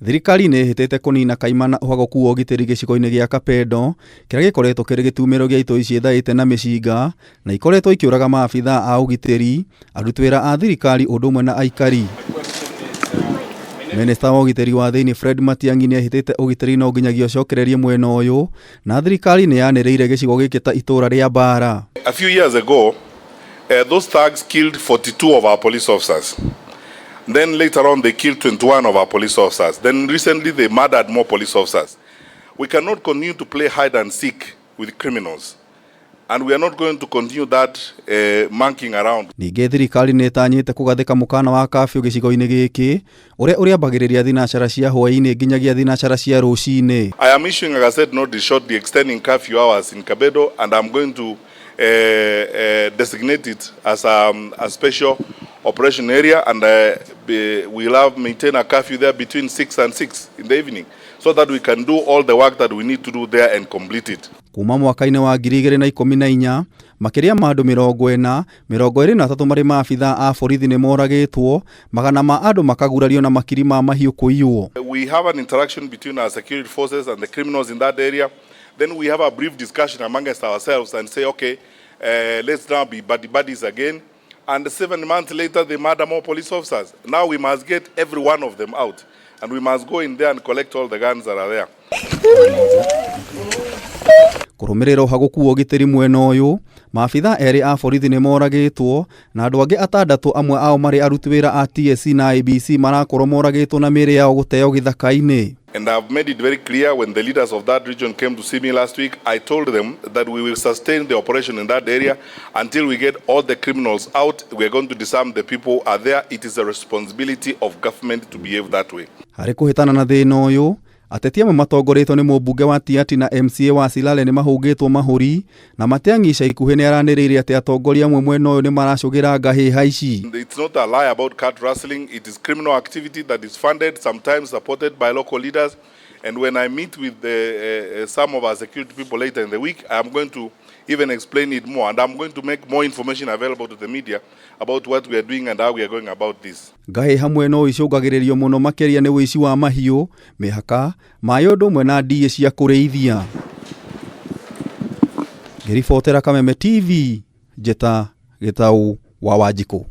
Thirikari nĩ ĩhĩtĩte kũnina kaimana ũhagoku wa ũgitĩri gĩcigo-inĩ gĩa Kapedo, kĩrĩa gĩkoretwo kĩrĩ gĩtumĩro gĩa itoi ciĩthaĩte na mĩcinga, na ikoretwo ikĩũraga maabithaa a ũgitĩri, aruti wĩra a thirikari ũndũ ũmwe na aikari. Minista wa ũgitĩri wa thĩinĩ Fred Matiang'i nĩ ahĩtĩte ũgitĩri no nginyagia ũcokererie mwena ũyũ, na thirikari nĩ yanĩrĩire gĩcigo gĩkĩ ta itũra rĩa mbara. A few years ago, those thugs killed 42 of our police officers. Then later on they killed 21 of our police officers. Then recently they murdered more police officers. We cannot continue to play hide and seek with criminals. And we are not going to continue that monkeying around. Ningĩ thirikari nĩ ĩtanyĩte kũgathĩka mũkana wa kafyu gĩcigo-inĩ gĩkĩ, ũrĩa ũrĩambagĩrĩria thinacara cia hwaĩ-inĩ nginyagia thinacara cia rũcinĩ. I am issuing, as I said, notice shortly extending curfew hours in Kapedo, and I'm going to designate it as a special operation area, and we'll have maintain a curfew there between 6 and 6 in the evening, so that we can do all the work that we need to do there and complete it. Kuma mwaka-inĩ wa 2014, makĩria ma andũ 40, 23 marĩ maabithaa a borithi nĩ moragĩtwo, magana ma andũ makagurario na makiri ma mahiũ kũiywo. We have an interaction between our security forces and the criminals in that area. Then we have a brief discussion amongst ourselves and say, okay, let's now be buddies again. And 7 months later, they murder more police officers. Now we must get every one of them out. And we must go in there and collect all the guns that are there. Kũrũmĩrĩra ũhagoku wa ũgitĩri mwena ũyũ, maabithaa erĩ a borithi nĩ moragĩtwo, na andũ angĩ 6 amwe ao marĩ aruti wĩra a TSC na IBC marakorwo moragĩtwo na mĩĩrĩ yao gũteo gĩthaka-inĩ. And I've made it very clear when the leaders of that region came to see me last week, I told them that we will sustain the operation in that area until we get all the criminals out. We are going to disarm the people are there. It is a responsibility of government to behave that way. Harĩ kũhĩtana na thĩna ũyũ, ateti amwe matongoretwo nĩ mũmbunge wa Tiaty na MCA wa Silale nĩ mahũngĩtwo mahũri, na Matiang'i ica ikuhĩ nĩ aranĩrĩire atĩ atongoria amwe mwena ũyũ nĩ maracũgĩra ngahĩha ici. It's not a lie about cat rustling. It is criminal activity that is funded, sometimes supported by local leaders. And when I meet with some of our security people later in the week, I'm going to even explain it more, and I'm going to make more information available to the media about what we are doing and how we are going about this. Ngahĩha mwena ũyũ icũngagĩrĩrio mũno makĩria nĩ ũici wa mahiũ, mĩhaka, maĩ ũndũ ũmwe na ndiĩ cia kũrĩithia. Ngĩribotera Kameme TV, Njeta Gĩtaũ wa Wanjikũ.